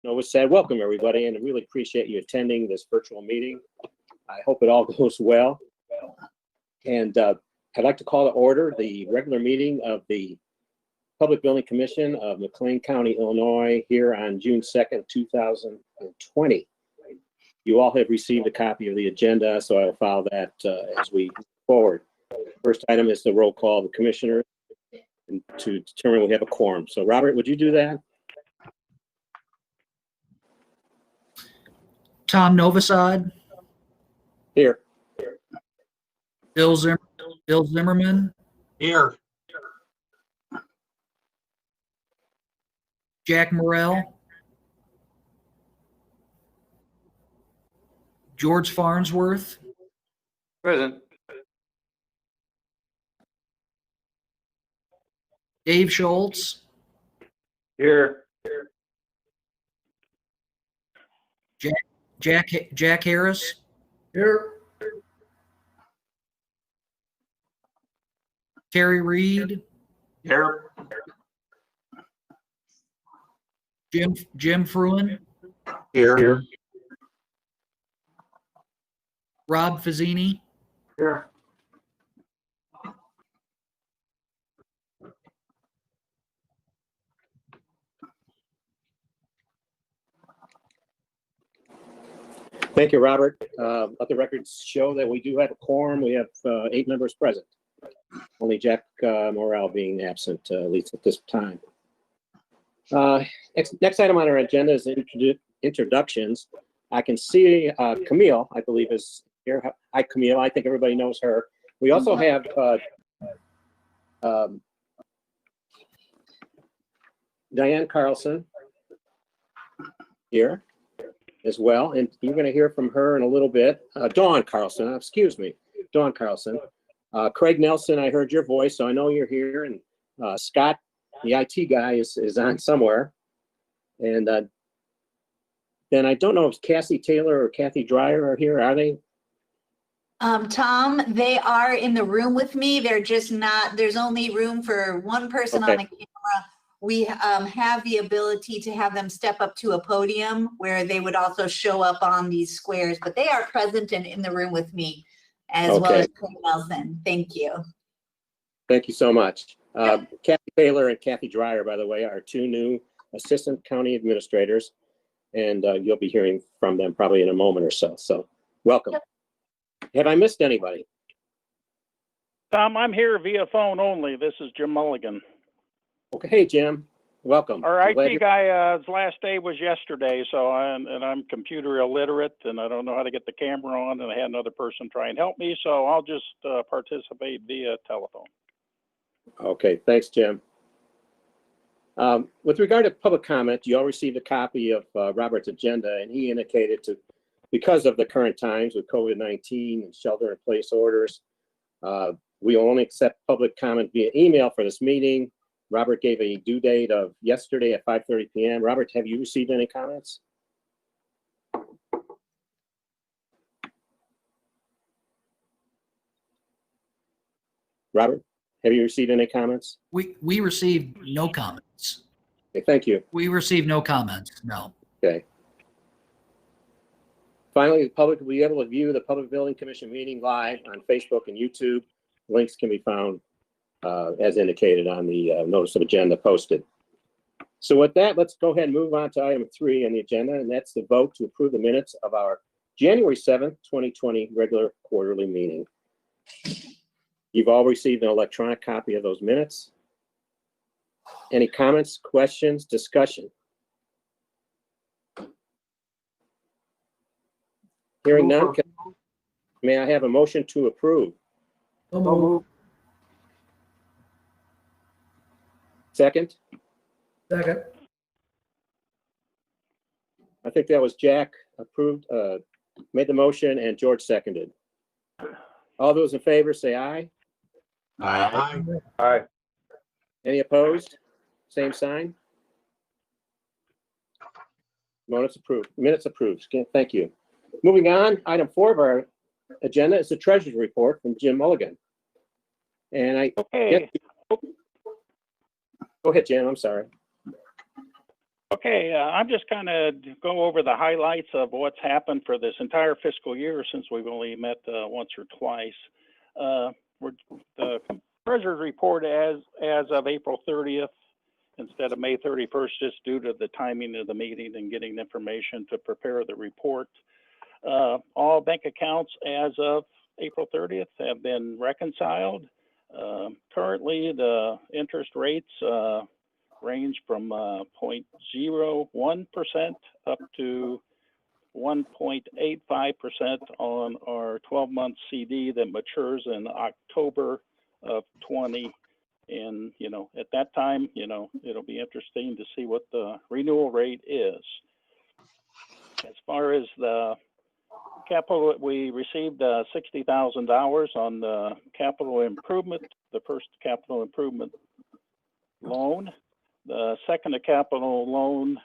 Nova said, welcome everybody, and I really appreciate you attending this virtual meeting. I hope it all goes well. And I'd like to call to order the regular meeting of the Public Building Commission of McLean County, Illinois, here on June 2nd, 2020. You all have received a copy of the agenda, so I will follow that as we move forward. First item is the roll call of the commissioners and to determine we have a quorum. So Robert, would you do that? Tom Novosad. Here. Bill Zimmerman. Here. Jack Morrell. George Farnsworth. Present. Dave Schultz. Here. Jack Harris. Here. Terry Reed. Here. Jim Fruin. Here. Rob Fazzini. Here. Thank you, Robert. Let the records show that we do have a quorum. We have 8 members present. Only Jack Morrell being absent, at least at this time. Next item on our agenda is introductions. I can see Camille, I believe, is here. Hi, Camille. I think everybody knows her. We also have Diane Carlson here as well, and you're going to hear from her in a little bit. Dawn Carlson, excuse me, Dawn Carlson. Craig Nelson, I heard your voice, so I know you're here. And Scott, the IT guy, is on somewhere. And then I don't know if Cassie Taylor or Kathy Dreyer are here. Are they? Tom, they are in the room with me. They're just not, there's only room for one person on the camera. We have the ability to have them step up to a podium where they would also show up on these squares, but they are present and in the room with me as well as Craig Nelson. Thank you. Thank you so much. Kathy Taylor and Kathy Dreyer, by the way, are 2 new assistant county administrators, and you'll be hearing from them probably in a moment or so. So welcome. Yep. Have I missed anybody? Tom, I'm here via phone only. This is Jim Mulligan. Okay, hey Jim, welcome. Our IT guy, his last day was yesterday, so I'm computer illiterate and I don't know how to get the camera on, and I had another person try and help me, so I'll just participate via telephone. Okay, thanks, Jim. With regard to public comment, you all received a copy of Robert's agenda, and he indicated because of the current times with COVID-19 and shelter-in-place orders, we will only accept public comment via email for this meeting. Robert gave a due date of yesterday at 5:30 p.m. Robert, have you received any comments? Robert, have you received any comments? We received no comments. Okay, thank you. We received no comments, no. Okay. Finally, the public will be able to view the Public Building Commission meeting live on Facebook and YouTube. Links can be found as indicated on the notice of agenda posted. So with that, let's go ahead and move on to item 3 on the agenda, and that's the vote to approve the minutes of our January 7th, 2020 regular quarterly meeting. You've all received an electronic copy of those minutes. Any comments, questions, discussion? Hearing none, may I have a motion to approve? Second? Second. I think that was Jack approved, made the motion, and George seconded. All those in favor say aye. Aye. Aye. Any opposed? Same sign. Minutes approved. Minutes approved. Thank you. Moving on, item 4 of our agenda is the treasurer's report from Jim Mulligan. And I Okay. Go ahead, Jim. I'm sorry. Okay, I'm just kind of go over the highlights of what's happened for this entire fiscal year since we've only met once or twice. The treasurer's report as of April 30th instead of May 31st, just due to the timing of the meeting and getting information to prepare the report. All bank accounts as of April 30th have been reconciled. Currently, the interest rates range from 0.01% up to 1.85% on our 12-month CD that matures in October of 20. And, you know, at that time, you know, it'll be interesting to see what the renewal rate is. As far as the capital, we received $60,000 on the capital improvement, the first capital improvement loan. The second capital loan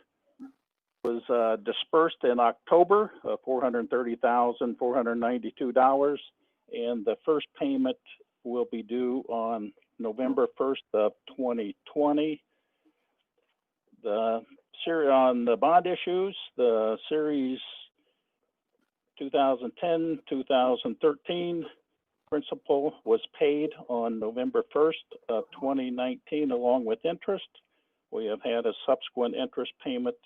was dispersed in October of $430,492, and the first payment will be due on November 1st of 2020. On the bond issues, the series 2010-2013 principal was paid on November 1st of 2019 along with interest. We have had a subsequent interest payment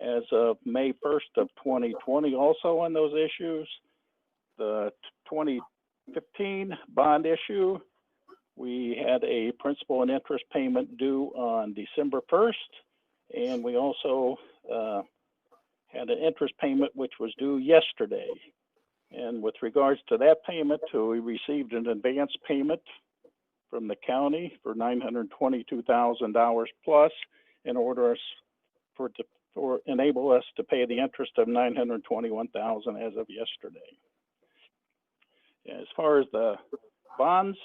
as of May 1st of 2020 also on those issues. The 2015 bond issue, we had a principal and interest payment due on December 1st, and we also had an interest payment which was due yesterday. And with regards to that payment, we received an advance payment from the county for $922,000 plus in order for enable us to pay the interest of $921,000 as of yesterday. As far as the bonds,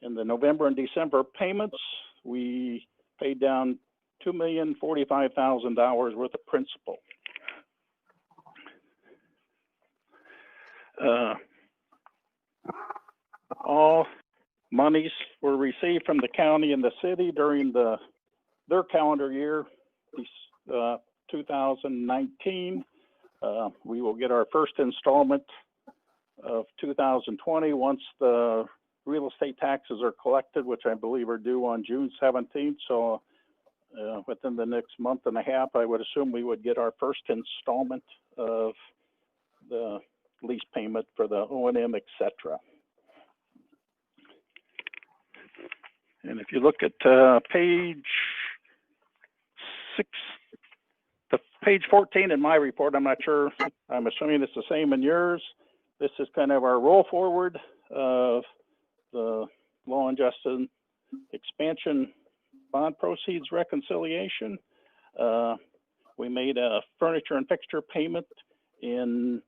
in the November and December payments, we paid down $2,045,000 worth of principal. All monies were received from the county and the city during their calendar year, 2019. We will get our first installment of 2020 once the real estate taxes are collected, which I believe are due on June 17th. So within the next month and a half, I would assume we would get our first installment of the lease payment for the O&M, et cetera. And if you look at page 14 in my report, I'm not sure, I'm assuming it's the same in yours. This is kind of our roll forward of the law and justice expansion bond proceeds reconciliation. We made a furniture and fixture payment in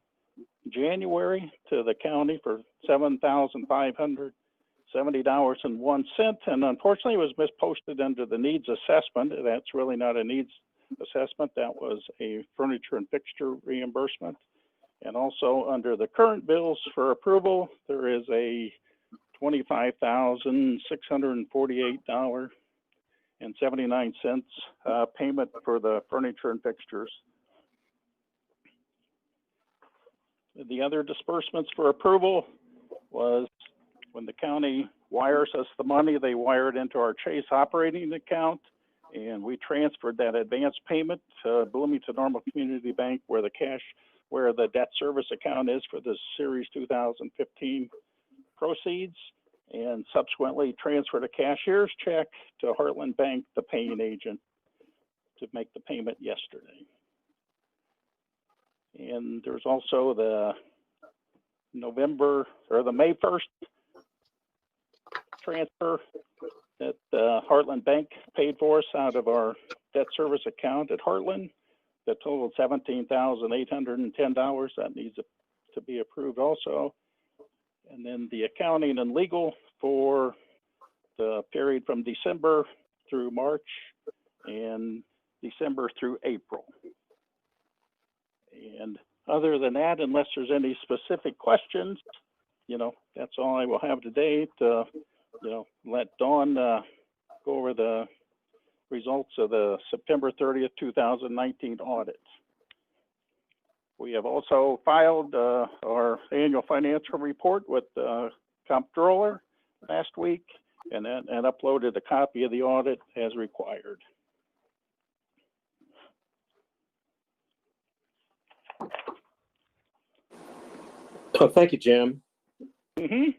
January to the county for $7,570.01, and unfortunately it was misposted under the needs assessment. That's really not a needs assessment. That was a furniture and fixture reimbursement. And also under the current bills for approval, there is a $25,648.79 payment for the furniture and fixtures. The other disbursements for approval was when the county wires us the money, they wire it into our Chase operating account, and we transferred that advance payment to Bloomington Normal Community Bank where the debt service account is for the Series 2015 proceeds, and subsequently transferred a cashier's check to Heartland Bank, the paying agent, to make the payment yesterday. And there's also the May 1st transfer that Heartland Bank paid for us out of our debt service account at Heartland. That totaled $17,810. That needs to be approved also. And then the accounting and legal for the period from December through March and December through April. And other than that, unless there's any specific questions, you know, that's all I will have today to, you know, let Dawn go over the results of the September 30th, 2019 audit. We have also filed our annual financial report with the comptroller last week and uploaded a copy of the audit as required. Oh, thank you, Jim. Mm-hmm.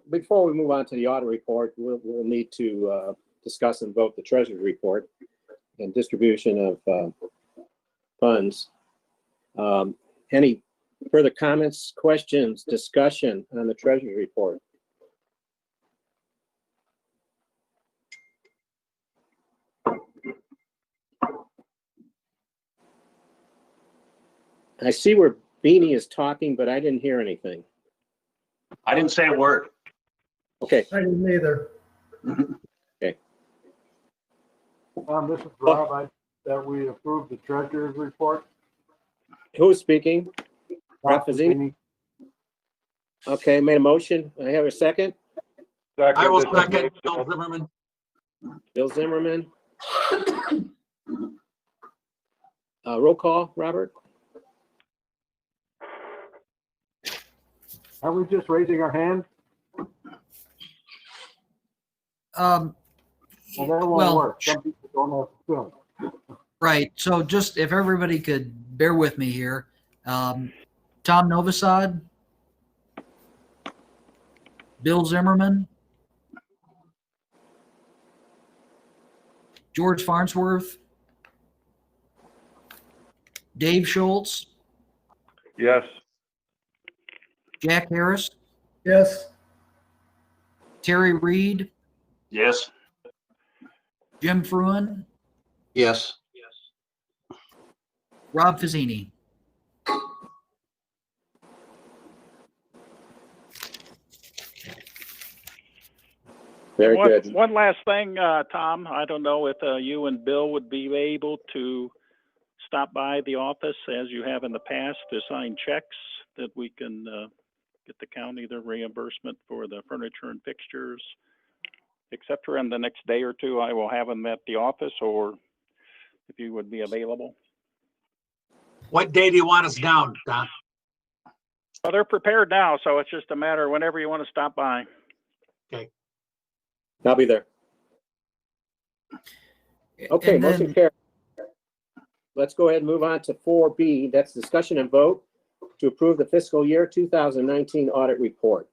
Before we move on to the audit report, we'll need to discuss and vote the treasurer's report and distribution of funds. Any further comments, questions, discussion on the treasurer's report? I see where Beanie is talking, but I didn't hear anything. I didn't say a word. Okay, I didn't either. This is Rob. That we approve the treasurer's report. who's speaking? Rob Fazzini? Okay, made a motion. I have a second. I will second. Bill Zimmerman. Bill Zimmerman. Roll call, Robert? Are we just raising our hand? Well, that won't Well, work. Some people don't have film. right. So just if everybody could bear with me here. Tom Novosad, Bill Zimmerman, George Farnsworth, Dave Schultz, Yes. Jack Harris, Yes, Terry Reed, Yes. Jim Fruin, Yes. Rob Fazzini. Very good. One last thing, Tom, I don't know if you and Bill would be able to stop by the office as you have in the past to sign checks that we can get the county the reimbursement for the furniture and fixtures, et cetera. And the next day or two, I will have them at the office, or if you would be available. What day do you want us down, Don? Oh, they're prepared now, so it's just a matter of whenever you want to stop by. I'll be there. Okay, And then- motion carried. Let's go ahead and move on to 4B. That's discussion and vote to approve the fiscal year 2019 audit report.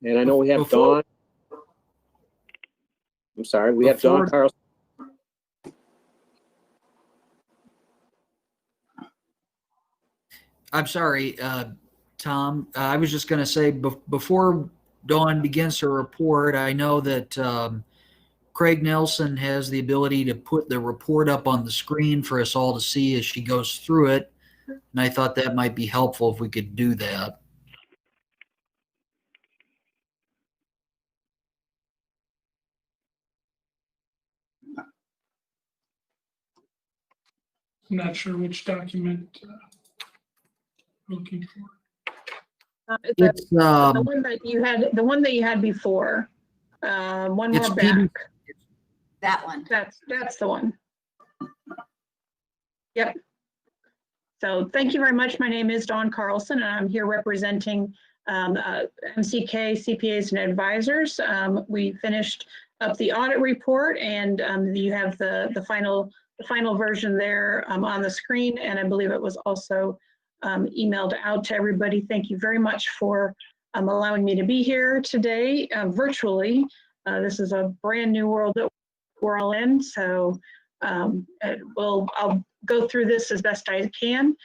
And I know we have Before- Dawn. I'm sorry, we have Dawn Before- Carlson. I'm sorry, Tom. I was just going to say before Dawn begins her report, I know that Craig Nelson has the ability to put the report up on the screen for us all to see as she goes through it. And I thought that might be helpful if we could do that. I'm not sure which document looking for. It's The one that you had before, one It's more PB back. That one. That's the one. Yep. So thank you very much. My name is Dawn Carlson, and I'm here representing MCK CPAs and Advisors. We finished up the audit report, and you have the final version there on the screen, and I believe it was also emailed out to everybody. Thank you very much for allowing me to be here today virtually. This is a brand new world that we're all in, so I'll go through this as best I can.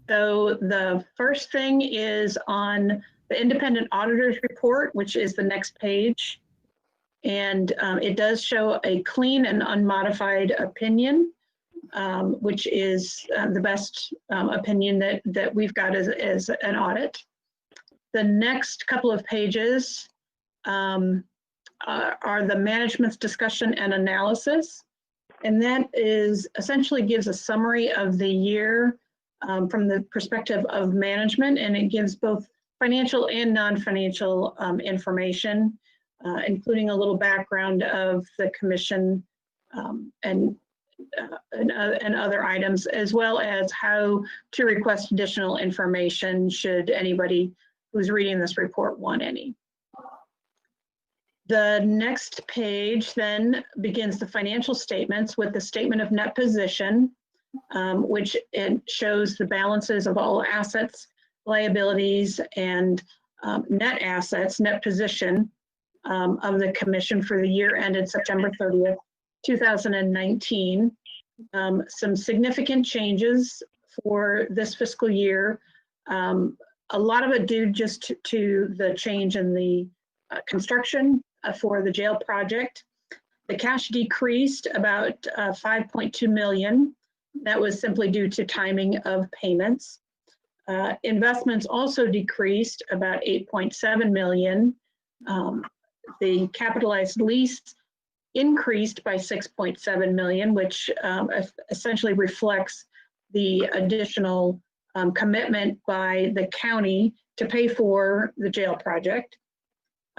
So the first thing is on the independent auditor's report, which is the next page. And it does show a clean and unmodified opinion, which is the best opinion that we've got as an audit. The next couple of pages are the management's discussion and analysis. And that essentially gives a summary of the year from the perspective of management, and it gives both financial and non-financial information, including a little background of the commission and other items, as well as how to request additional information should anybody who's reading this report want any. The next page then begins the financial statements with the statement of net position, which it shows the balances of all assets, liabilities, and net assets, net position of the commission for the year ended September 30th, 2019. Some significant changes for this fiscal year. A lot of it due just to the change in the construction for the jail project. The cash decreased about 5.2 million. That was simply due to timing of payments. Investments also decreased about 8.7 million. The capitalized lease increased by 6.7 million, which essentially reflects the additional commitment by the county to pay for the jail project.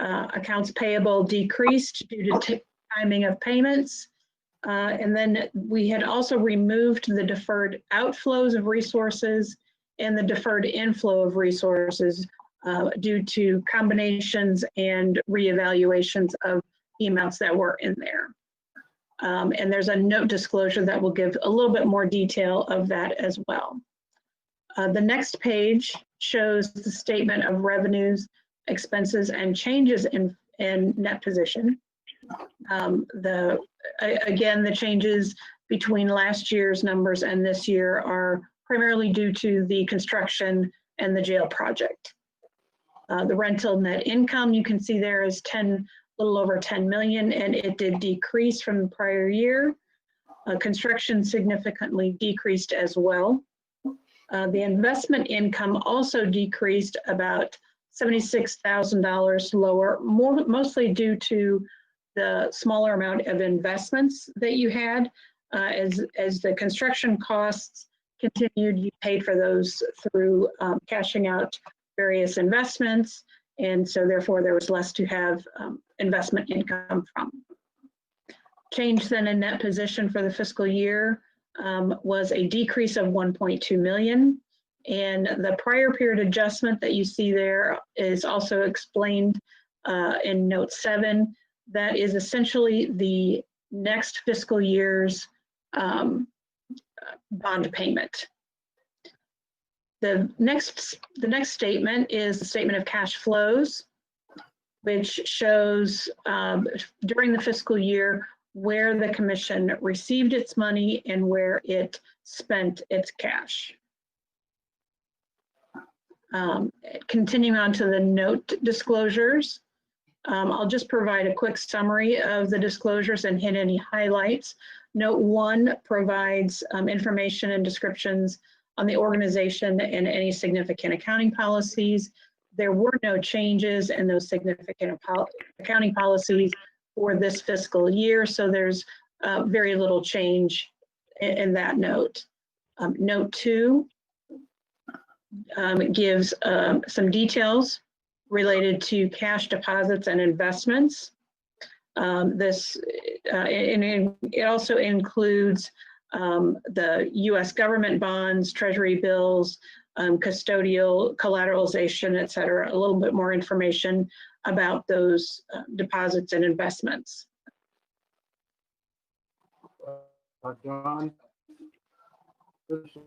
Accounts payable decreased due to timing of payments. And then we had also removed the deferred outflows of resources and the deferred inflow of resources due to combinations and reevaluations of the amounts that were in there. And there's a note disclosure that will give a little bit more detail of that as well. The next page shows the statement of revenues, expenses, and changes in net position. Again, the changes between last year's numbers and this year are primarily due to the construction and the jail project. The rental net income you can see there is a little over 10 million, and it did decrease from the prior year. Construction significantly decreased as well. The investment income also decreased about $76,000 lower, mostly due to the smaller amount of investments that you had. As the construction costs continued, you paid for those through cashing out various investments, and so therefore there was less to have investment income from. Change then in net position for the fiscal year was a decrease of 1.2 million. And the prior period adjustment that you see there is also explained in note 7. That is essentially the next fiscal year's bond payment. The next statement is the statement of cash flows, which shows during the fiscal year where the commission received its money and where it spent its cash. Continuing on to the note disclosures, I'll just provide a quick summary of the disclosures and hit any highlights. Note 1 provides information and descriptions on the organization and any significant accounting policies. There were no changes in those significant accounting policies for this fiscal year, so there's very little change in that note. Note 2 gives some details related to cash deposits and investments. It also includes the U.S. government bonds, treasury bills, custodial collateralization, et cetera, a little bit more information about those deposits and investments. John?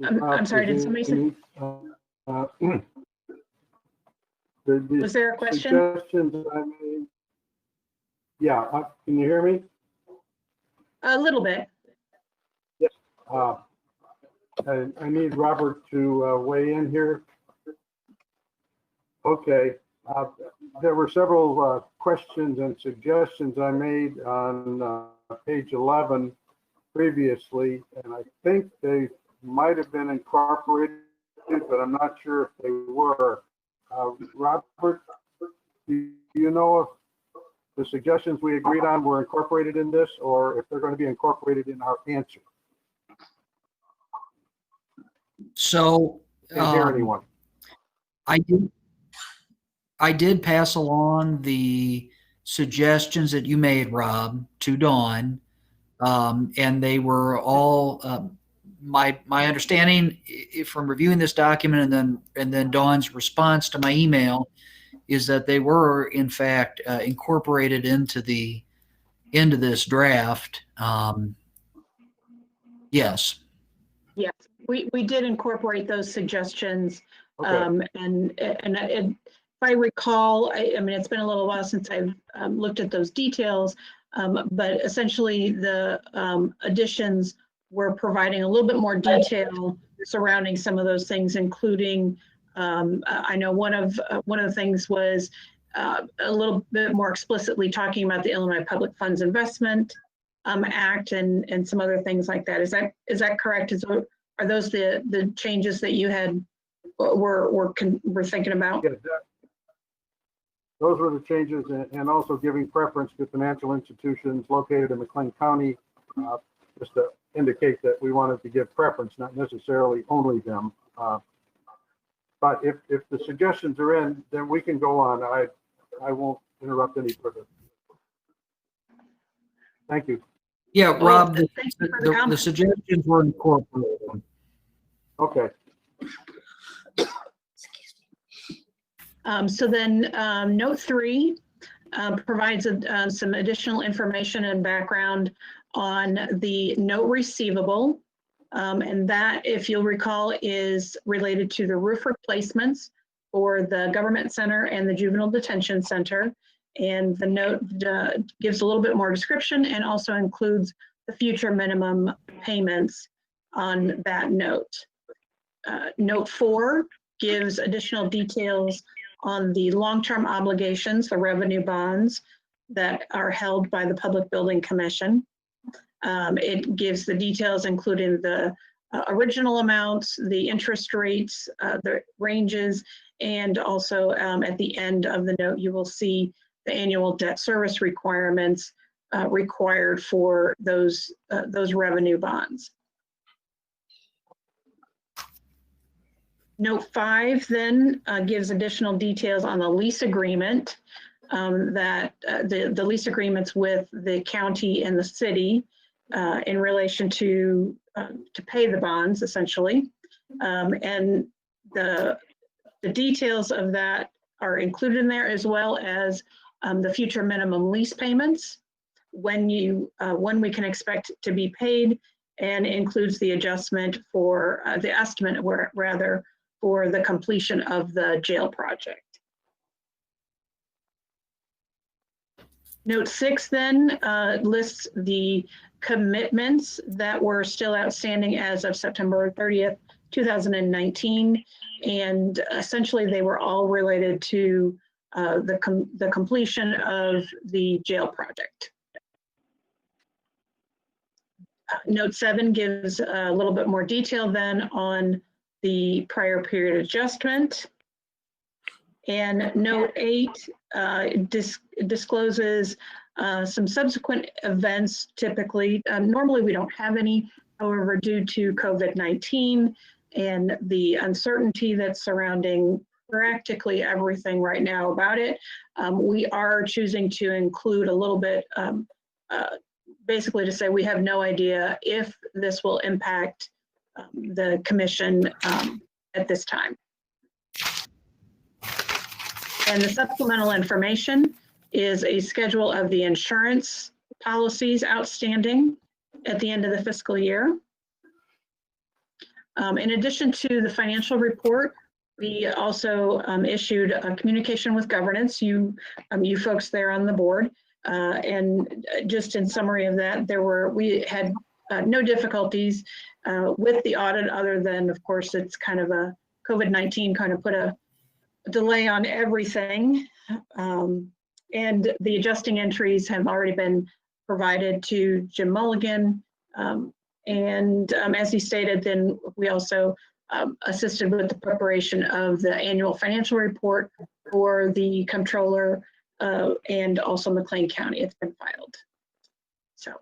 I'm sorry, did somebody say? Was there a question? Suggestions I made. Yeah, can you hear me? A little bit. Yes. I need Robert to weigh in here. Okay. There were several questions and suggestions I made on page 11 previously, and I think they might have been incorporated, but I'm not sure if they were. Robert, do you know if the suggestions we agreed on were incorporated in this, or if they're going to be incorporated in our answer? So Can't hear anyone. I did pass along the suggestions that you made, Rob, to Dawn. And they were all, my understanding from reviewing this document and then Dawn's response to my email is that they were in fact incorporated into this draft. Yes. Yes, we did incorporate those suggestions. Okay. And if I recall, I mean, it's been a little while since I've looked at those details, but essentially the additions were providing a little bit more detail surrounding some of those things, including, I know one of the things was a little bit more explicitly talking about the Illinois Public Funds Investment Act and some other things like that. Is that correct? Are those the changes that you had were thinking about? Yeah, those were the changes, and also giving preference to financial institutions located in McLean County, just to indicate that we wanted to give preference, not necessarily only them. But if the suggestions are in, then we can go on. I won't interrupt any further. Thank you. Yeah, Rob, Thank you for the the comment. suggestions were incorporated. Okay. So then note 3 provides some additional information and background on the note receivable. And that, if you'll recall, is related to the roof replacements for the Government Center and the Juvenile Detention Center. And the note gives a little bit more description and also includes the future minimum payments on that note. Note 4 gives additional details on the long-term obligations, the revenue bonds that are held by the Public Building Commission. It gives the details, including the original amounts, the interest rates, the ranges, and also at the end of the note, you will see the annual debt service requirements required for those revenue bonds. Note 5 then gives additional details on the lease agreement, that the lease agreements with the county and the city in relation to pay the bonds, essentially. And the details of that are included in there, as well as the future minimum lease payments, when we can expect to be paid, and includes the adjustment for the estimate, rather, for the completion of the jail project. Note 6 then lists the commitments that were still outstanding as of September 30th, 2019. And essentially they were all related to the completion of the jail project. Note 7 gives a little bit more detail then on the prior period adjustment. And note 8 discloses some subsequent events. Typically, normally we don't have any, however, due to COVID-19 and the uncertainty that's surrounding practically everything right now about it, we are choosing to include a little bit, basically to say we have no idea if this will impact the commission at this time. And the supplemental information is a schedule of the insurance policies outstanding at the end of the fiscal year. In addition to the financial report, we also issued a communication with governance, you folks there on the board. And just in summary of that, we had no difficulties with the audit, other than, of course, it's kind of a COVID-19 kind of put a delay on everything. And the adjusting entries have already been provided to Jim Mulligan. And as he stated, then we also assisted with the preparation of the annual financial report for the comptroller and also McLean County. It's been filed. So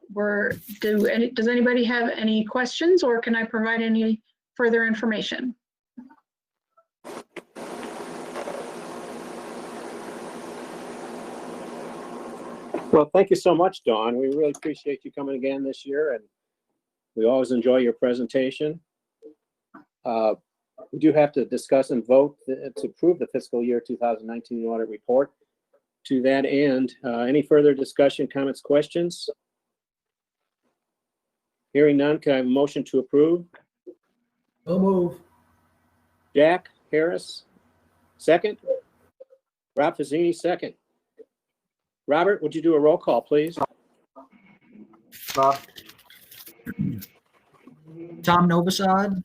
does anybody have any questions, or can I provide any further information? Well, thank you so much, Dawn. We really appreciate you coming again this year, and we always enjoy your presentation. We do have to discuss and vote to approve the fiscal year 2019 audit report. To that end, any further discussion, comments, questions? Hearing none, can I have a motion to approve? So move. Jack Harris, second. Rob Fazzini, second. Robert, would you do a roll call, please? Bob? Tom Novosad,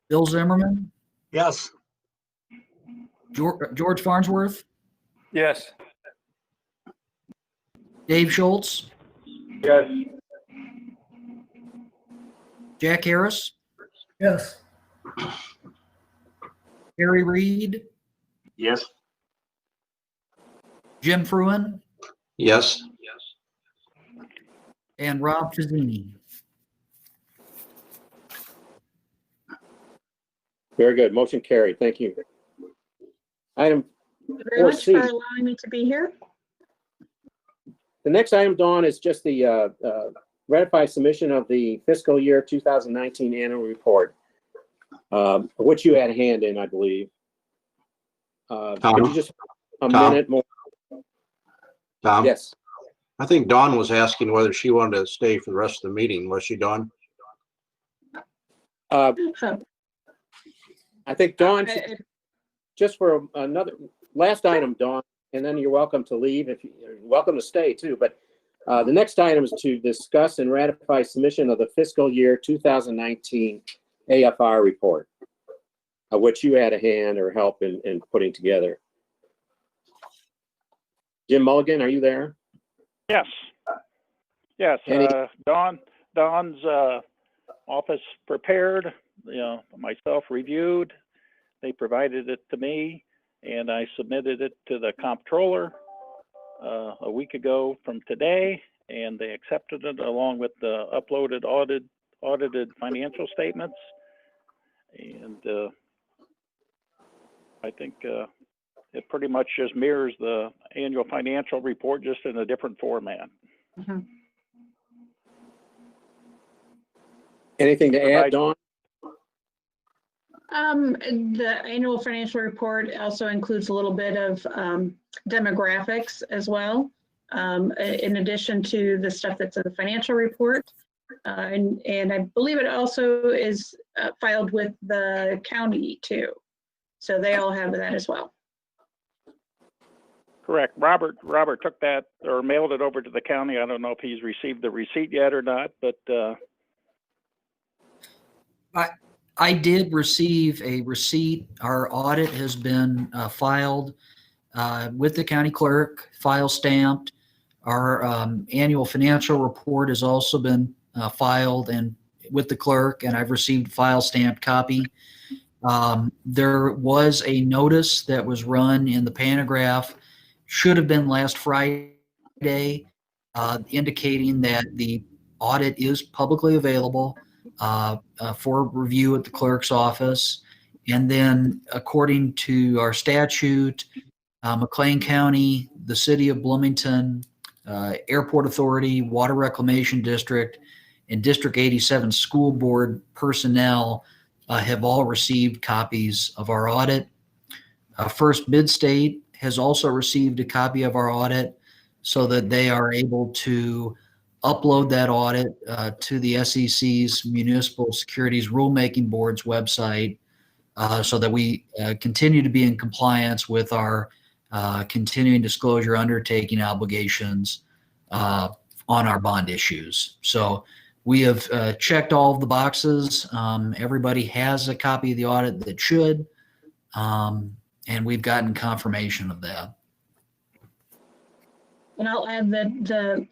Bill Zimmerman, Yes. George Farnsworth, Yes. Dave Schultz, Yes. Jack Harris, Yes. Harry Reid, Yes. Jim Fruin, Yes. and Rob Fazzini. Very good. Motion carried. Thank you. Item, Thank you very much 4C. for allowing me to be here. the next item, Dawn, is just the ratify submission of the fiscal year 2019 annual report, which you had a hand in, I believe. Could you just a Tom? minute more? Tom? Yes. I think Dawn was asking whether she wanted to stay for the rest of the meeting. Was she, Dawn? I think Dawn, Uh, just for another, last item, Dawn, and then you're welcome to leave if you're welcome to stay too. But the next item is to discuss and ratify submission of the fiscal year 2019 AFR report, which you had a hand or help in putting together. Jim Mulligan, are you there? Yes. Yes, Any- Don's office prepared, myself reviewed. They provided it to me and I submitted it to the comptroller a week ago from today, and they accepted it along with the uploaded audited financial statements. And I think it pretty much just mirrors the annual financial report, just in a different format. Anything to add, Dawn? The annual financial report also includes a little bit of demographics as well, in addition to the stuff that's in the financial report. And I believe it also is filed with the county too. So they all have that as well. Correct. Robert took that or mailed it over to the county. I don't know if he's received the receipt yet or not, but I did receive a receipt. Our audit has been filed with the county clerk, file stamped. Our annual financial report has also been filed and with the clerk, and I've received file stamped copy. There was a notice that was run in the Pantograph, should have been last Friday, indicating that the audit is publicly available for review at the clerk's office. And then according to our statute, McLean County, the city of Bloomington, Airport Authority, Water Reclamation District, and District 87 school board personnel have all received copies of our audit. First Midstate has also received a copy of our audit so that they are able to upload that audit to the SEC's Municipal Securities Rulemaking Board's website so that we continue to be in compliance with our continuing disclosure undertaking obligations on our bond issues. So we have checked all of the boxes. Everybody has a copy of the audit that should, and we've gotten confirmation of that. And I'll add that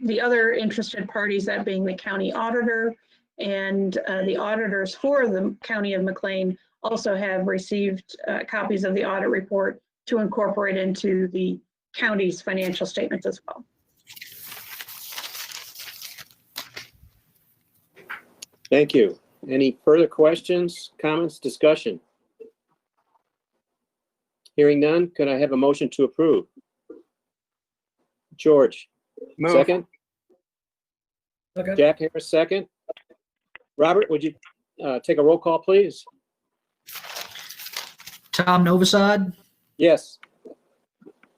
the other interested parties, that being the county auditor and the auditors for the County of McLean, also have received copies of the audit report to incorporate into the county's financial statements as well. Thank you. Any further questions, comments, discussion? Hearing none, could I have a motion to approve? George, Move. second. Second. Jack Harris, second. Robert, would you take a roll call, please? Tom Novosad, Yes.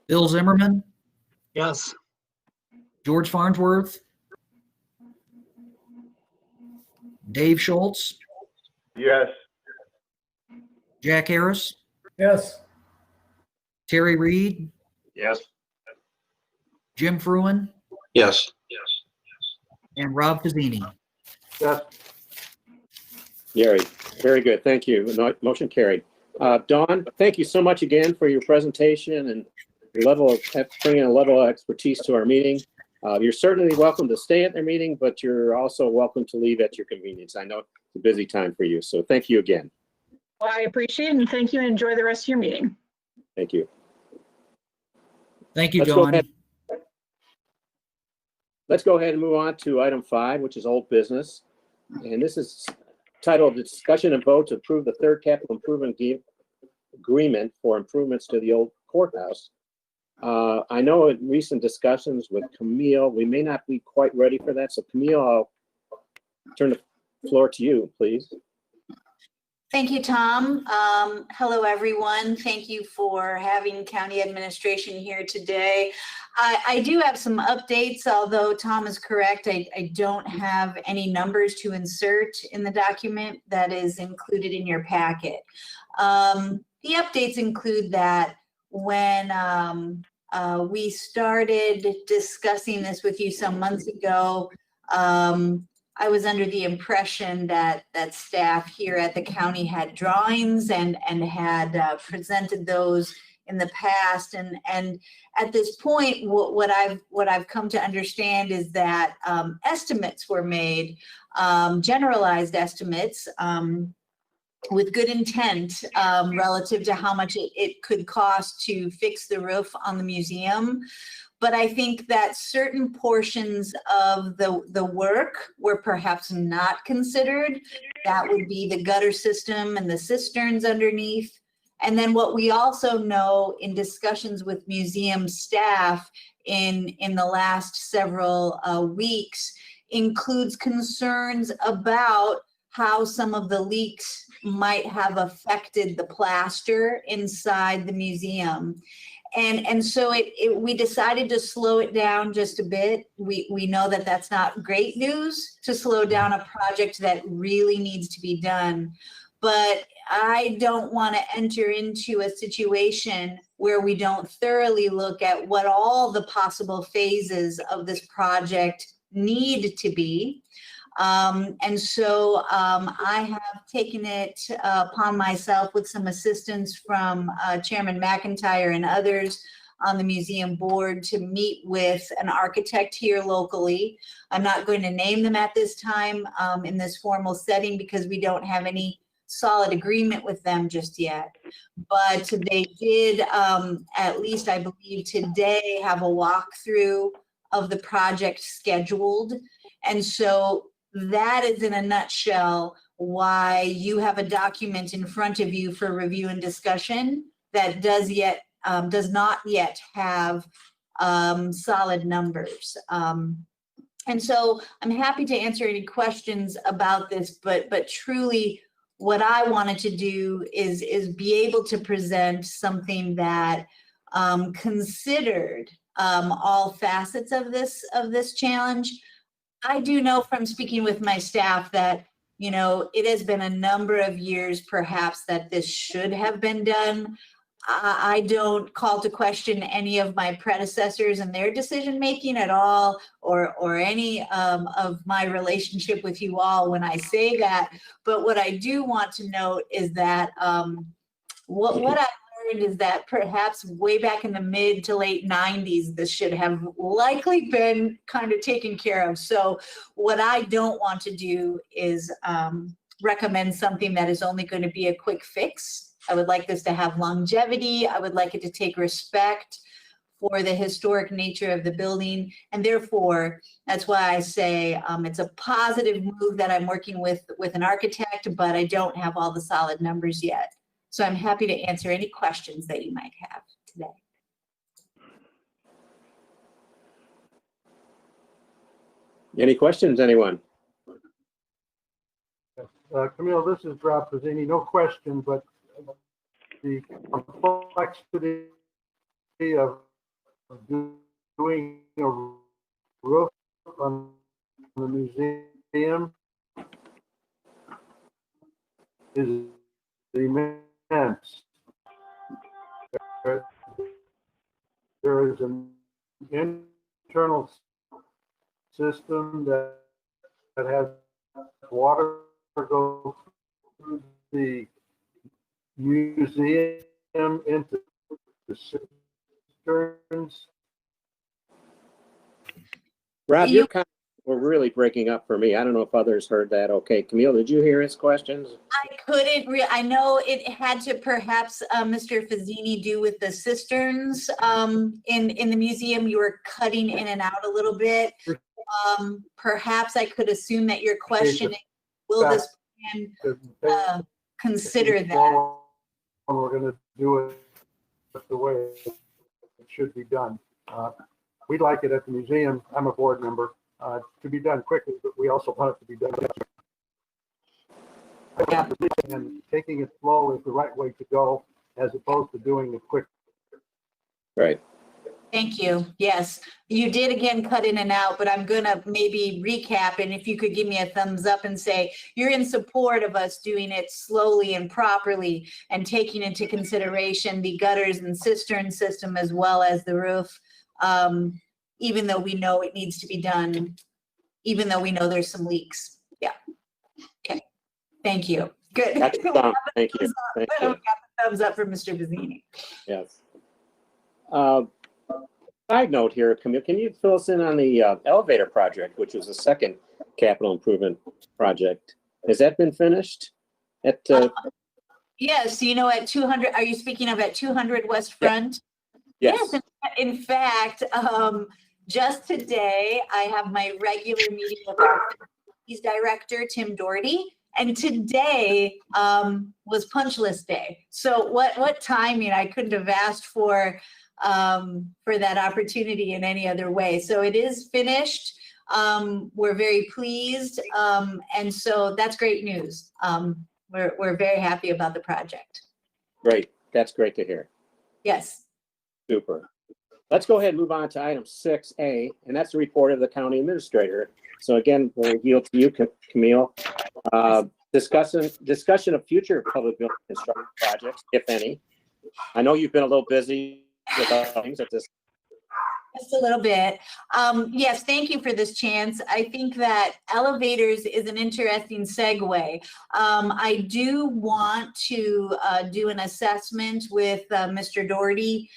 Bill Zimmerman, Yes. George Farnsworth, Dave Schultz, Yes. Jack Harris, Yes. Terry Reed, Yes. Jim Fruin, Yes. and Rob Pizzini. Yes. Gary, very good. Thank you. Motion carried. Dawn, thank you so much again for your presentation and your level of bringing a level of expertise to our meeting. You're certainly welcome to stay at their meeting, but you're also welcome to leave at your convenience. I know it's a busy time for you, so thank you again. Well, I appreciate it and thank you and enjoy the rest of your meeting. Thank you. Thank you, Let's go Dawn. ahead. Let's go ahead and move on to item 5, which is old business. And this is titled Discussion and Vote to Approve the Third Capital Improvement Agreement for Improvements to the Old Courthouse. I know in recent discussions with Camille, we may not be quite ready for that. So Camille, I'll turn the floor to you, please. Thank you, Tom. Hello, everyone. Thank you for having county administration here today. I do have some updates, although Tom is correct. I don't have any numbers to insert in the document that is included in your packet. The updates include that when we started discussing this with you some months ago, I was under the impression that staff here at the county had drawings and had presented those in the past. And at this point, what I've come to understand is that estimates were made, generalized estimates, with good intent relative to how much it could cost to fix the roof on the museum. But I think that certain portions of the work were perhaps not considered. That would be the gutter system and the cisterns underneath. And then what we also know in discussions with museum staff in the last several weeks includes concerns about how some of the leaks might have affected the plaster inside the museum. And so we decided to slow it down just a bit. We know that that's not great news to slow down a project that really needs to be done. But I don't want to enter into a situation where we don't thoroughly look at what all the possible phases of this project need to be. And so I have taken it upon myself with some assistance from Chairman McIntyre and others on the museum board to meet with an architect here locally. I'm not going to name them at this time in this formal setting because we don't have any solid agreement with them just yet. But they did, at least I believe today, have a walkthrough of the project scheduled. And so that is in a nutshell why you have a document in front of you for review and discussion that does not yet have solid numbers. And so I'm happy to answer any questions about this, but truly what I wanted to do is be able to present something that considered all facets of this challenge. I do know from speaking with my staff that, you know, it has been a number of years perhaps that this should have been done. I don't call to question any of my predecessors and their decision-making at all, or any of my relationship with you all when I say that. But what I do want to note is that what I learned is that perhaps way back in the mid to late 90s, this should have likely been kind of taken care of. So what I don't want to do is recommend something that is only going to be a quick fix. I would like this to have longevity. I would like it to take respect for the historic nature of the building. And therefore, that's why I say it's a positive move that I'm working with an architect, but I don't have all the solid numbers yet. So I'm happy to answer any questions that you might have today. Any questions, anyone? Camille, this is Rob Pizzini. No question, but the complexity of doing a roof on the museum is immense. There is an internal system that has water go through the museum into the cisterns. Rob, You- your comments were really breaking up for me. I don't know if others heard that. Okay, Camille, did you hear his questions? I couldn't I know it had to perhaps, Mr. Fazzini do with the cisterns, in the museum. You were cutting in and out a little bit. Perhaps I could assume that your question, will this plan, consider that? And we're gonna do it the way it should be done. We'd like it at the museum. I'm a board member, to be done quickly, but we also want it to be done. And taking it slow is the right way to go, as opposed to doing it quick. Right. Thank you. Yes, you did again cut in and out, but I'm gonna maybe recap, and if you could give me a thumbs up and say you're in support of us doing it slowly and properly and taking into consideration the gutters and cistern system as well as the roof, even though we know it needs to be done, even though we know there's some leaks. Yeah. Okay. Thank you. Good. That's thank you. Thank We you. got the thumbs up from Mr. Bazzini. Yes. Side note here, Camille, can you fill us in on the elevator project, which was the second capital improvement project? Has that been finished? At Yes, you know, at 200, are you speaking of at 200 West Front? yes. In fact, just today, I have my regular meeting with our facilities director, Tim Doherty, and today was punch list day. So what timing, I couldn't have asked for that opportunity in any other way. So it is finished. We're very pleased. And so that's great news. We're very happy about the project. Great. That's great to hear. Yes. Super. Let's go ahead and move on to item 6A, and that's the report of the county administrator. So again, we'll yield to you, Camille. Discussion of future public building construction projects, if any. I know you've been a little busy with other things at this. Just a little bit. Yes, thank you for this chance. I think that elevators is an interesting segue. I do want to do an assessment with Mr. Doherty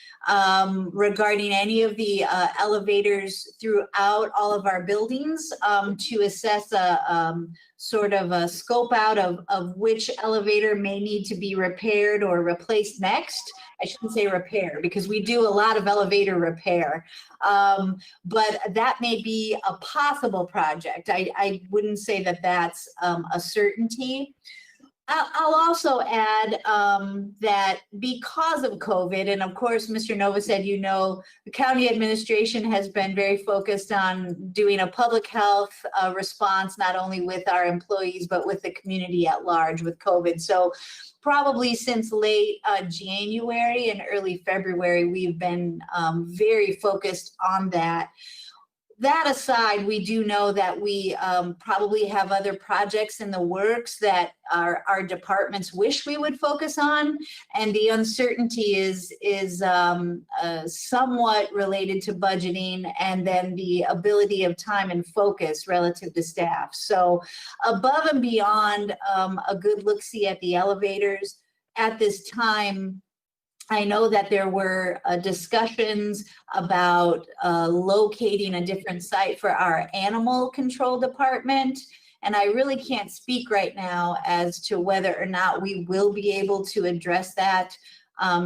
regarding any of the elevators throughout all of our buildings to assess a sort of a scope out of which elevator may need to be repaired or replaced next. I shouldn't say repair because we do a lot of elevator repair, but that may be a possible project. I wouldn't say that that's a certainty. I'll also add that because of COVID, and of course, Mr. Nova said, you know, the county administration has been very focused on doing a public health response, not only with our employees, but with the community at large with COVID. So probably since late January and early February, we've been very focused on that. That aside, we do know that we probably have other projects in the works that our departments wish we would focus on, and the uncertainty is somewhat related to budgeting and then the ability of time and focus relative to staff. So above and beyond a good look-see at the elevators at this time, I know that there were discussions about locating a different site for our animal control department. And I really can't speak right now as to whether or not we will be able to address that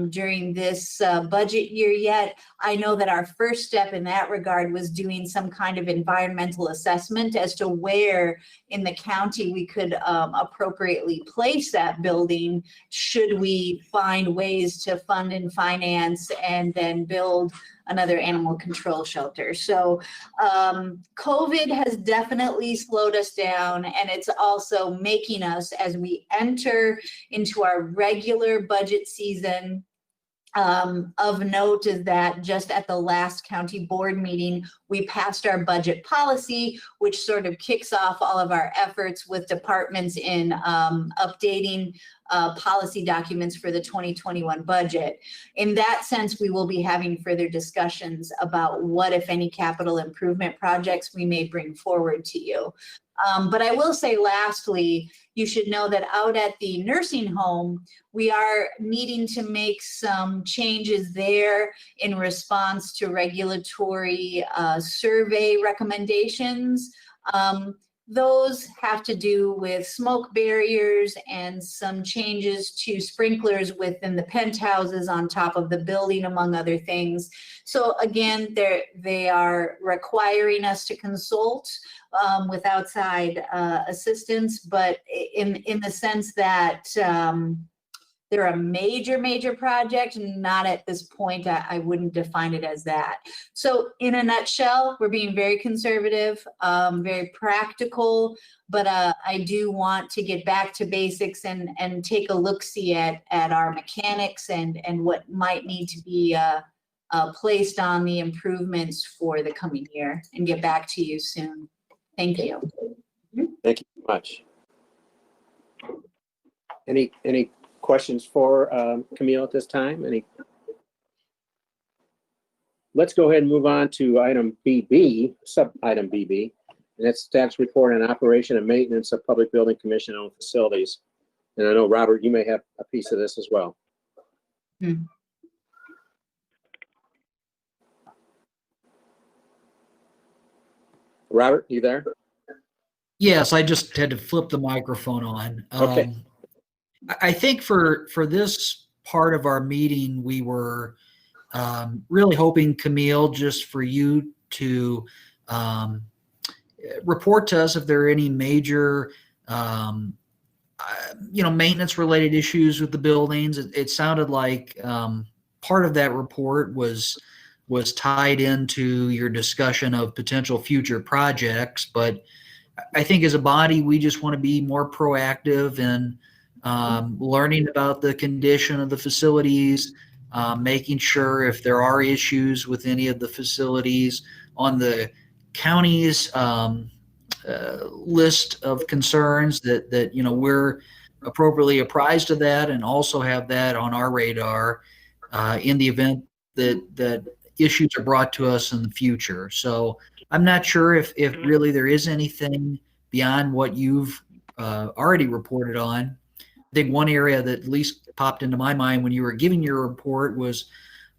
during this budget year yet. I know that our first step in that regard was doing some kind of environmental assessment as to where in the county we could appropriately place that building should we find ways to fund and finance and then build another animal control shelter. So COVID has definitely slowed us down, and it's also making us, as we enter into our regular budget season. Of note is that just at the last county board meeting, we passed our budget policy, which sort of kicks off all of our efforts with departments in updating policy documents for the 2021 budget. In that sense, we will be having further discussions about what, if any, capital improvement projects we may bring forward to you. But I will say lastly, you should know that out at the nursing home, we are needing to make some changes there in response to regulatory survey recommendations. Those have to do with smoke barriers and some changes to sprinklers within the penthouses on top of the building, among other things. So again, they are requiring us to consult with outside assistance, but in the sense that they're a major project, not at this point. I wouldn't define it as that. So in a nutshell, we're being very conservative, very practical, but I do want to get back to basics and take a look-see at our mechanics and what might need to be placed on the improvements for the coming year, and get back to you soon. Thank you. Thank you so much. Any questions for Camille at this time? Let's go ahead and move on to item BB, sub-item BB, and that's staff's report on operation and maintenance of public building commission-owned facilities. And I know, Robert, you may have a piece of this as well. Robert, you there? Yes, I just had to flip the microphone on. Okay. I think for this part of our meeting, we were really hoping, Camille, just for you to report to us if there are any major, maintenance-related issues with the buildings. It sounded like part of that report was tied into your discussion of potential future projects, but I think as a body, we just want to be more proactive in learning about the condition of the facilities, making sure if there are issues with any of the facilities on the county's list of concerns that we're appropriately apprised of that, and also have that on our radar in the event that issues are brought to us in the future. So I'm not sure if really there is anything beyond what you've already reported on. I think one area that at least popped into my mind when you were giving your report was,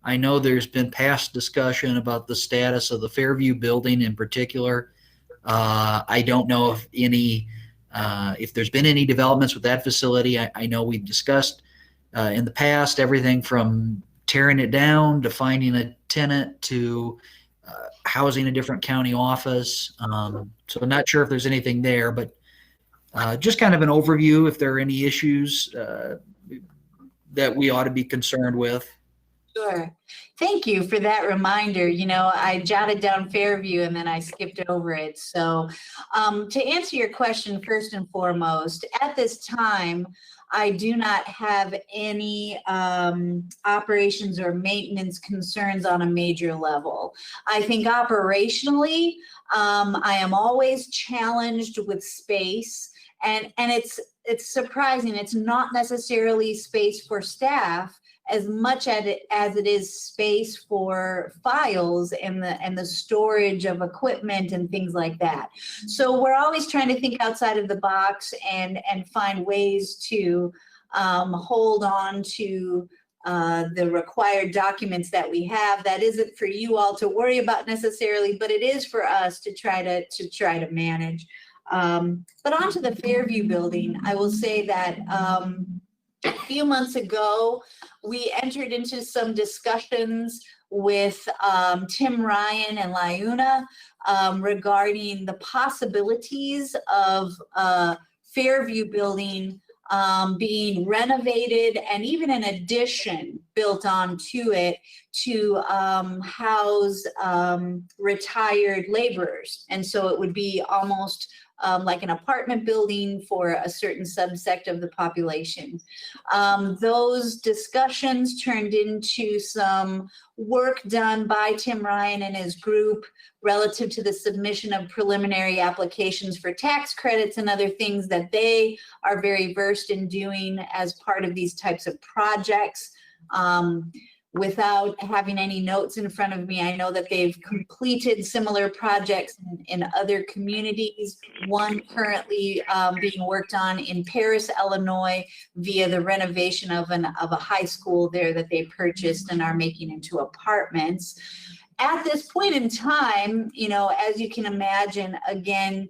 I know there's been past discussion about the status of the Fairview building in particular. I don't know if there's been any developments with that facility. I know we've discussed in the past everything from tearing it down to finding a tenant to housing a different county office. So I'm not sure if there's anything there, but just kind of an overview if there are any issues that we ought to be concerned with. Sure. Thank you for that reminder. I jotted down Fairview and then I skipped over it. So to answer your question, first and foremost, at this time, I do not have any operations or maintenance concerns on a major level. I think operationally, I am always challenged with space, and it's surprising. It's not necessarily space for staff as much as it is space for files and the storage of equipment and things like that. So we're always trying to think outside of the box and find ways to hold on to the required documents that we have. That isn't for you all to worry about necessarily, but it is for us to try to manage. But onto the Fairview building, I will say that a few months ago, we entered into some discussions with Tim Ryan and Liuna regarding the possibilities of Fairview building being renovated and even an addition built onto it to house retired laborers. And so it would be almost like an apartment building for a certain subsect of the population. Those discussions turned into some work done by Tim Ryan and his group relative to the submission of preliminary applications for tax credits and other things that they are very versed in doing as part of these types of projects. Without having any notes in front of me, I know that they've completed similar projects in other communities. One currently being worked on in Paris, Illinois, via the renovation of a high school there that they purchased and are making into apartments. At this point in time, you know, as you can imagine, again,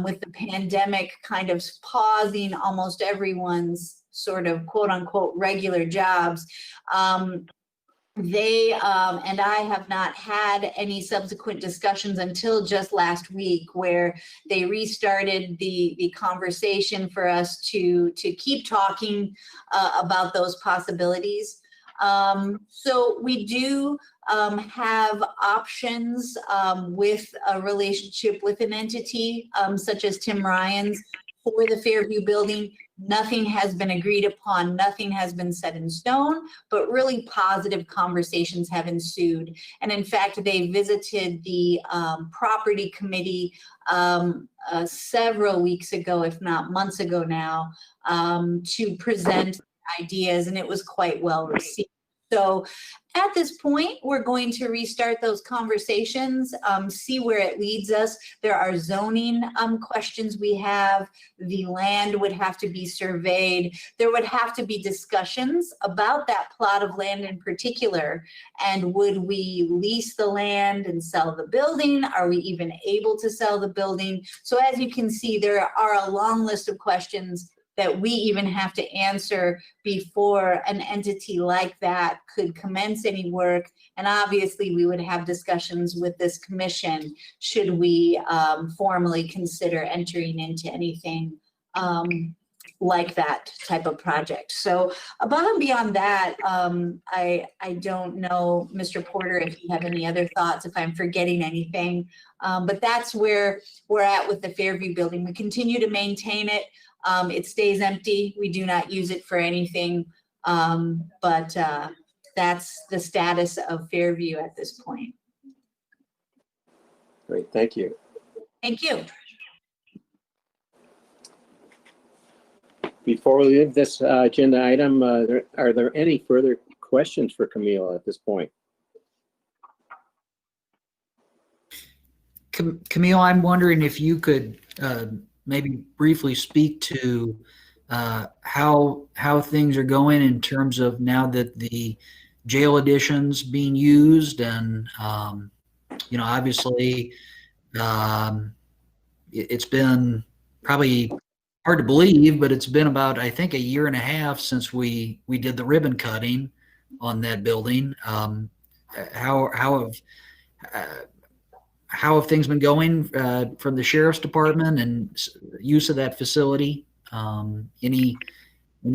with the pandemic kind of pausing almost everyone's sort of quote unquote regular jobs, they and I have not had any subsequent discussions until just last week, where they restarted the conversation for us to keep talking about those possibilities. So we do have options with a relationship with an entity such as Tim Ryan's for the Fairview building. Nothing has been agreed upon, nothing has been set in stone, but really positive conversations have ensued. And in fact, they visited the property committee several weeks ago, if not months ago now, to present ideas, and it was quite well received. So at this point, we're going to restart those conversations, see where it leads us. There are zoning questions we have. The land would have to be surveyed. There would have to be discussions about that plot of land in particular. And would we lease the land and sell the building? Are we even able to sell the building? So as you can see, there are a long list of questions that we even have to answer before an entity like that could commence any work. And obviously we would have discussions with this commission should we formally consider entering into anything like that type of project. So above and beyond that, I don't know, Mr. Porter, if you have any other thoughts, if I'm forgetting anything, but that's where we're at with the Fairview building. We continue to maintain it. It stays empty. We do not use it for anything, but that's the status of Fairview at this point. Great, thank you. Thank you. Before we leave this agenda item, are there any further questions for Camille at this point? Camille, I'm wondering if you could maybe briefly speak to how things are going in terms of now that the jail addition's being used, and you know, obviously it's been probably hard to believe, but it's been about, I think, 1.5 years since we did the ribbon cutting on that building. How have things been going from the sheriff's department and use of that facility? Any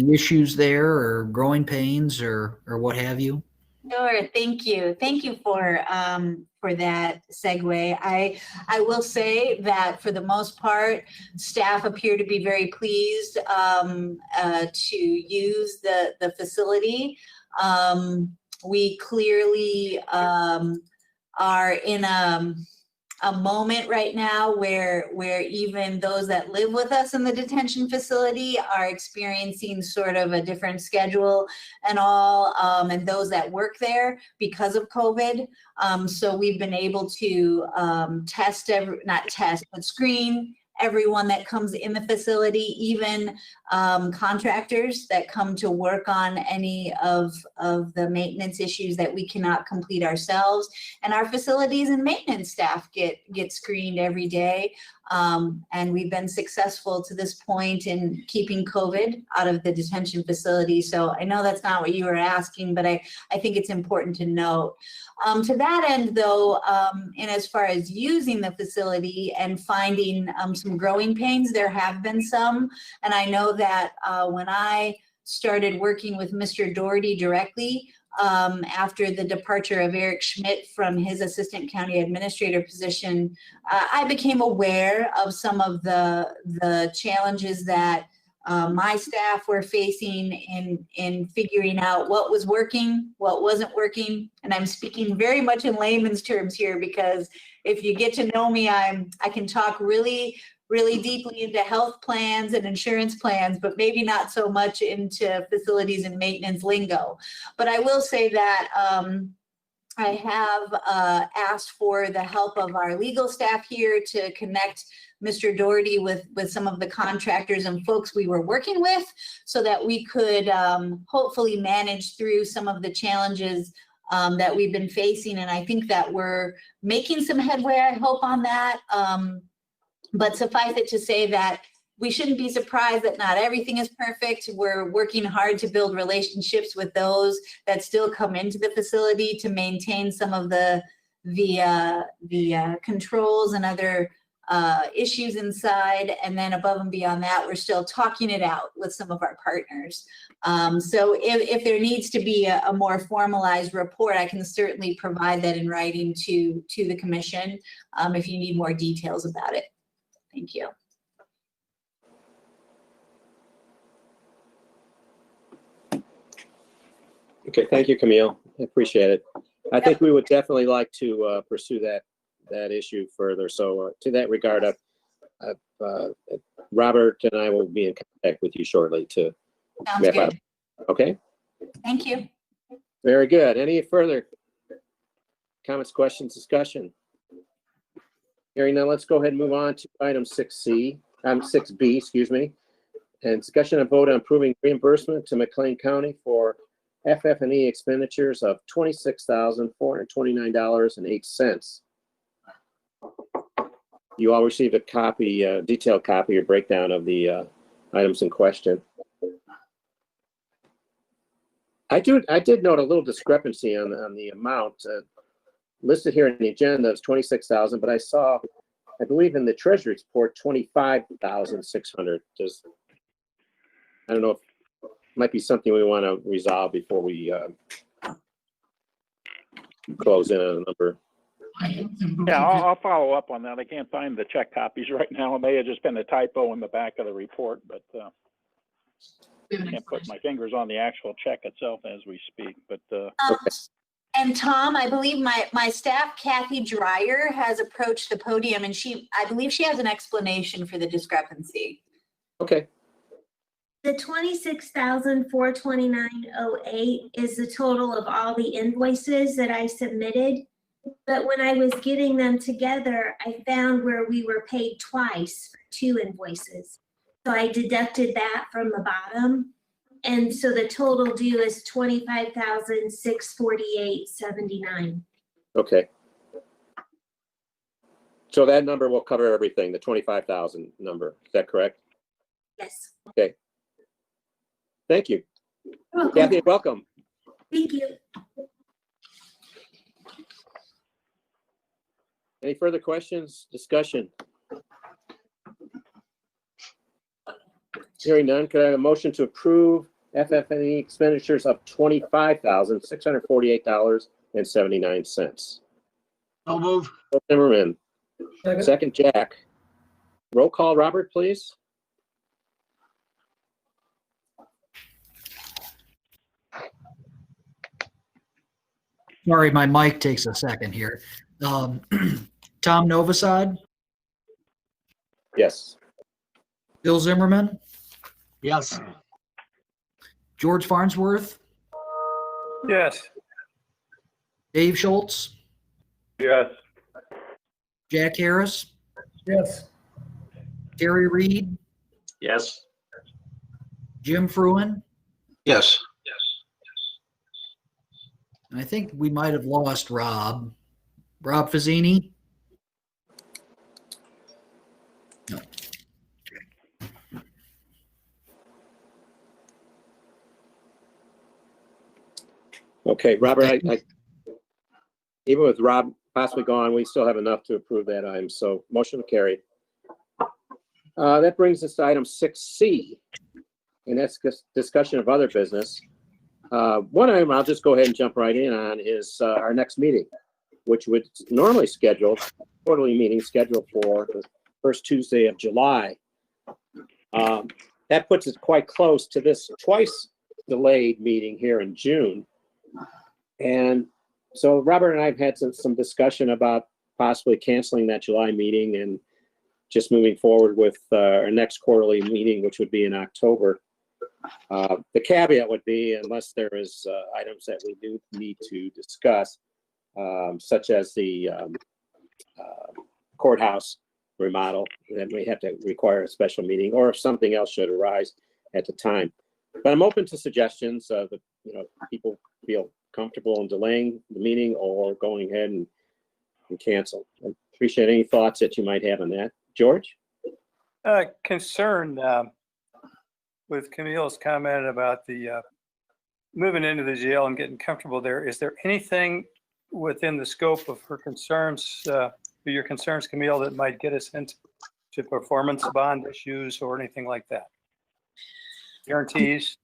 issues there, or growing pains, or what have you? Sure, thank you. Thank you for that segue. I will say that for the most part, staff appear to be very pleased to use the facility. We clearly are in a moment right now where even those that live with us in the detention facility are experiencing sort of a different schedule and all, and those that work there because of COVID. So we've been able to screen everyone that comes in the facility, even contractors that come to work on any of the maintenance issues that we cannot complete ourselves. And our facilities and maintenance staff get screened every day. And we've been successful to this point in keeping COVID out of the detention facility. So I know that's not what you were asking, but I think it's important to note. To that end, though, and as far as using the facility and finding some growing pains, there have been some. And I know that when I started working with Mr. Doherty directly, after the departure of Eric Schmidt from his assistant county administrator position, I became aware of some of the challenges that my staff were facing in figuring out what was working, what wasn't working. And I'm speaking very much in layman's terms here, because if you get to know me, I can talk really deeply into health plans and insurance plans, but maybe not so much into facilities and maintenance lingo. But I will say that I have asked for the help of our legal staff here to connect Mr. Doherty with some of the contractors and folks we were working with, so that we could hopefully manage through some of the challenges that we've been facing. And I think that we're making some headway, I hope, on that. But suffice it to say that we shouldn't be surprised that not everything is perfect. We're working hard to build relationships with those that still come into the facility to maintain some of the controls and other issues inside. And then above and beyond that, we're still talking it out with some of our partners. So if there needs to be a more formalized report, I can certainly provide that in writing to the commission if you need more details about it. Thank you. Okay, thank you, Camille. I appreciate it. I think we would definitely like to pursue that issue further. So to that regard, Robert and I will be in contact with you shortly to Sounds wrap up. good. Okay, Thank you. very good. Any further comments, questions, discussion? Hearing none, let's go ahead and move on to item 6B, excuse me. And discussion and vote on approving reimbursement to McLean County for FF&E expenditures of $26,429.08. You all received a copy, detailed copy or breakdown of the items in question. I did note a little discrepancy on the amount listed here in the agenda is 26,000, but I saw, I believe in the treasury report, 25,600. Just, I don't know if it might be something we want to resolve before we close in on a number. Yeah, I'll follow up on that. I can't find the check copies right now. It may have just been a typo in the back of the report, but I can't put my fingers on the actual check itself as we speak. But And Tom, I believe my staff, Kathy Dreyer, has approached the podium, and I believe she has an explanation for the discrepancy. Okay. The $26,429.08 is the total of all the invoices that I submitted. But when I was getting them together, I found where we were paid twice for 2 invoices. So I deducted that from the bottom. And so the total due is $25,648.79. Okay. So that number will cover everything, the 25,000 number. Is that correct? Yes. Okay. Thank you. Welcome. Kathy, welcome. Thank you. Any further questions, discussion? Hearing none, could I have a motion to approve FF&E expenditures of $25,648.79? No move. Zimmerman, Second. second Jack. Roll call, Robert, please. Sorry, my mic takes a second here. Tom Novosad, Yes. Bill Zimmerman, Yes. George Farnsworth, yes. Dave Schultz, Yes. Jack Harris, Yes. Terry Reed, Yes. Jim Fruin, Yes. and I think we might have lost Rob. Rob Fazzini, Okay, Robert, even with Rob possibly gone, we still have enough to approve that item, so motion carried. That brings us to item 6C, and that's discussion of other business. One item I'll just go ahead and jump right in on is our next meeting, which would normally quarterly meeting scheduled for the first Tuesday of July. That puts us quite close to this twice delayed meeting here in June. And so Robert and I have had some discussion about possibly canceling that July meeting and just moving forward with our next quarterly meeting, which would be in October. The caveat would be, unless there is items that we do need to discuss, such as the courthouse remodel, that may have to require a special meeting, or if something else should arise at the time. But I'm open to suggestions that people feel comfortable in delaying the meeting or going ahead and cancel. I appreciate any thoughts that you might have on that. George? Concerned with Camille's comment about the moving into the jail and getting comfortable there. Is there anything within the scope of her concerns, your concerns, Camille, that might get us into performance bond issues or anything like that? Guarantees?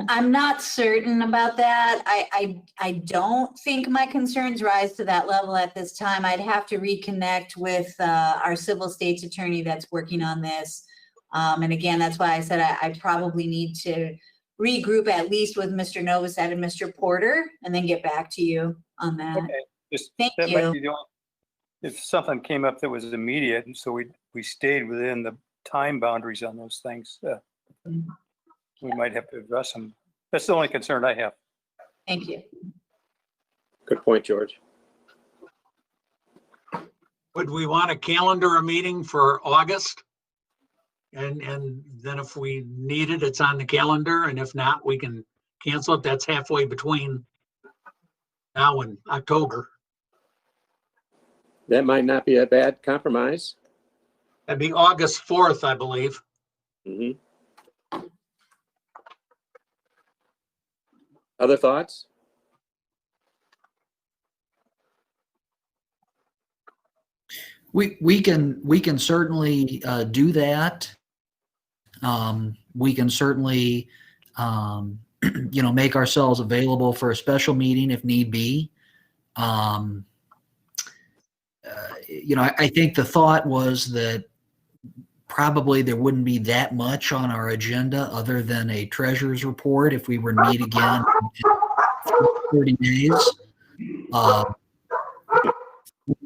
I'm not certain about that. I don't think my concerns rise to that level at this time. I'd have to reconnect with our civil states attorney that's working on this. And again, that's why I said I probably need to regroup at least with Mr. Novosad and Mr. Porter, and then get back to you on that. Okay. Just, Thank that you. might be the only, if something came up that was immediate, and so we stayed within the time boundaries on those things, we might have to address them. That's the only concern I have. Thank you. Good point, George. Would we want to calendar a meeting for August? And then if we need it, it's on the calendar, and if not, we can cancel it. That's halfway between now and October. That might not be a bad compromise. That'd be August 4th, I believe. Mm-hmm. Other thoughts? We can certainly do that. We can certainly make ourselves available for a special meeting if need be. I think the thought was that probably there wouldn't be that much on our agenda other than a treasurer's report if we were to meet again in 30 days.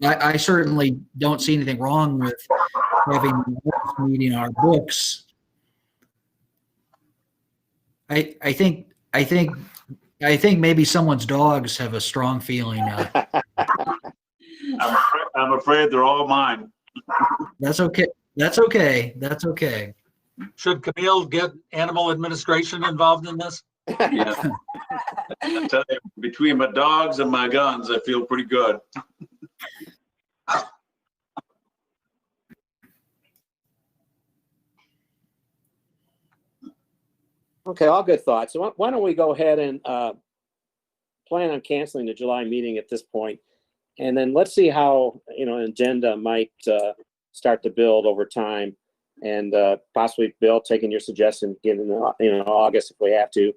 I certainly don't see anything wrong with having a meeting on our books. I think maybe someone's dogs have a strong feeling. I'm afraid they're all mine. That's okay. That's okay. That's okay. Should Camille get animal administration involved in this? Yeah. I tell you, between my dogs and my guns, I feel pretty good. Okay, all good thoughts. So why don't we go ahead and plan on canceling the July meeting at this point, and then let's see how an agenda might start to build over time, and possibly, Bill, taking your suggestion, getting August if we have to,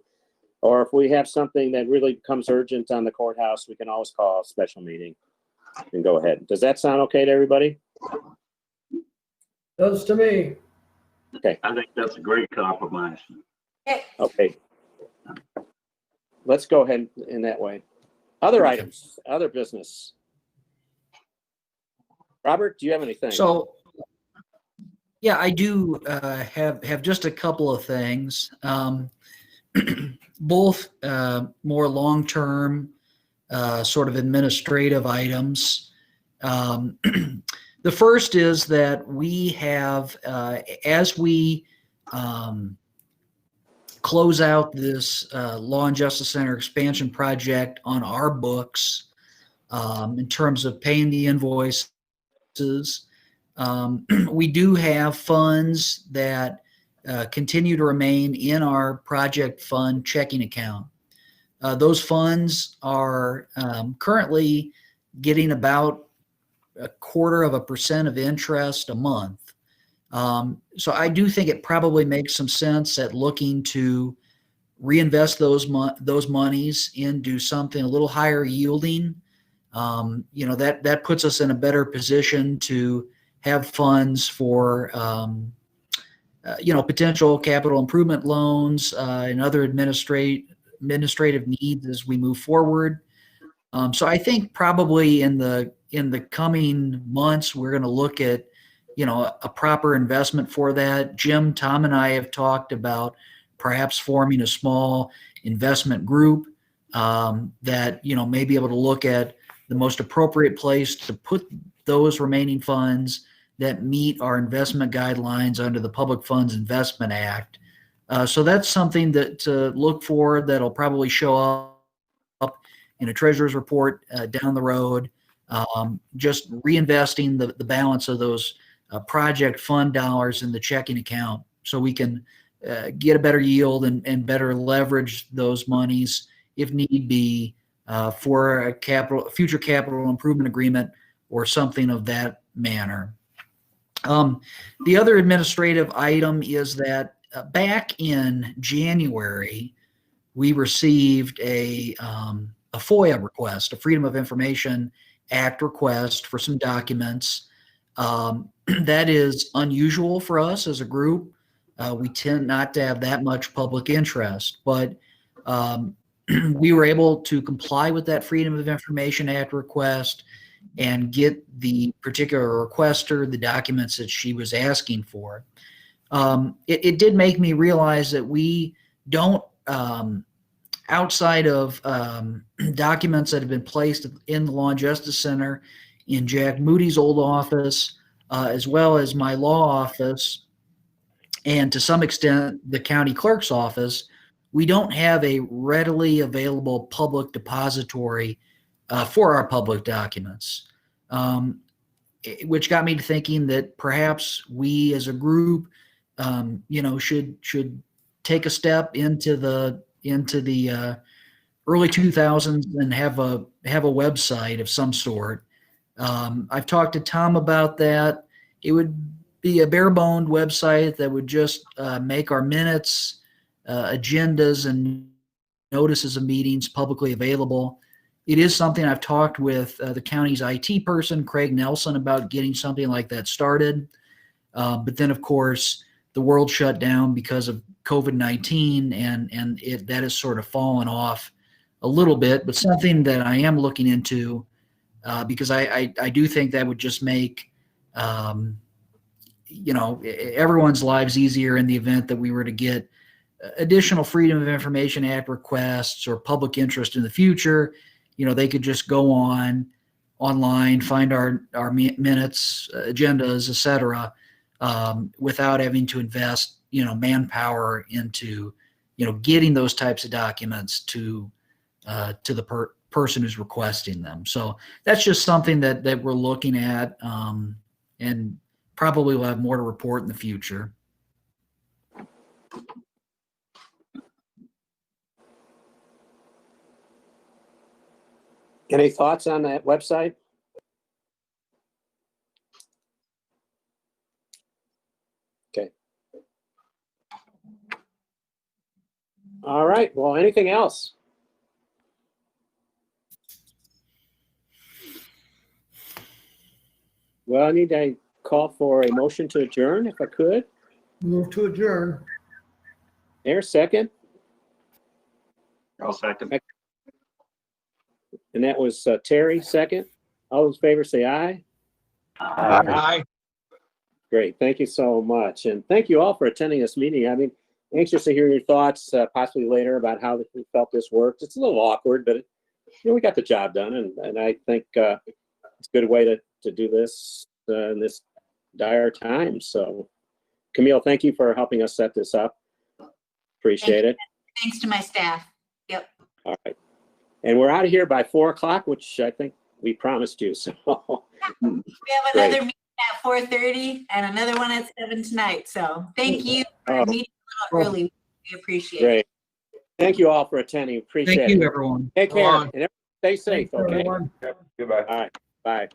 or if we have something that really becomes urgent on the courthouse, we can always call a special meeting and go ahead. Does that sound okay to everybody? Does to me. Okay. I think that's a great compromise. Okay. Let's go ahead in that way. Other items, other business. Robert, do you have anything? So, yeah, I do have just a couple of things, both more long-term sort of administrative items. The first is that we have, as we close out this Law and Justice Center expansion project on our books, in terms of paying the invoices, we do have funds that continue to remain in our project fund checking account. Those funds are currently getting about 0.25% of interest a month. So I do think it probably makes some sense at looking to reinvest those monies into something a little higher yielding. That puts us in a better position to have funds for potential capital improvement loans and other administrative needs as we move forward. So I think probably in the coming months we're going to look at a proper investment for that. Jim, Tom, and I have talked about perhaps forming a small investment group that may be able to look at the most appropriate place to put those remaining funds that meet our investment guidelines under the Public Funds Investment Act. So that's something to look for that'll probably show up in a treasurer's report down the road. Just reinvesting the balance of those project fund dollars in the checking account so we can get a better yield and better leverage those monies if need be for a future capital improvement agreement or something of that manner. The other administrative item is that back in January, we received a FOIA request, a Freedom of Information Act request for some documents. That is unusual for us as a group. We tend not to have that much public interest, but we were able to comply with that Freedom of Information Act request and get the particular requester the documents that she was asking for. It did make me realize that we don't, outside of documents that have been placed in the Law and Justice Center, in Jack Moody's old office, as well as my law office, and to some extent the county clerk's office, we don't have a readily available public depository for our public documents, which got me to thinking that perhaps we as a group, should take a step into the early 2000s and have a website of some sort. I've talked to Tom about that. It would be a bare-boned website that would just make our minutes, agendas, and notices of meetings publicly available. It is something I've talked with the county's IT person, Craig Nelson, about getting something like that started. But then, of course, the world shut down because of COVID-19, and that has sort of fallen off a little bit, but something that I am looking into because I do think that would just make everyone's lives easier in the event that we were to get additional Freedom of Information Act requests or public interest in the future. They could just go online, find our minutes, agendas, et cetera, without having to invest, manpower into, getting those types of documents to the person who's requesting them. So that's just something that we're looking at, and probably we'll have more to report in the future. Any thoughts on that website? Okay. All right. Well, anything else? Well, I need to call for a motion to adjourn, if I could. Move to adjourn. There, second. I'll second. And that was Terry, second. All those in favor say aye. Aye. Great. Thank you so much. And thank you all for attending this meeting. I mean, anxious to hear your thoughts possibly later about how you felt this worked. It's a little awkward, but we got the job done. And I think it's a good way to do this in this dire time. So, Camille, thank you for helping us set this up. Appreciate it. Thanks to my staff. Yep. All right. And we're out of here by 4 o'clock, which I think we promised you. So we have another meeting at 4:30 and another one at 7 tonight. So thank you for meeting a little early. We appreciate it. Great. Thank you all for attending. Appreciate Thank you, it. everyone. Take So care long. and everyone stay safe, okay? Everyone. Goodbye. All right, bye.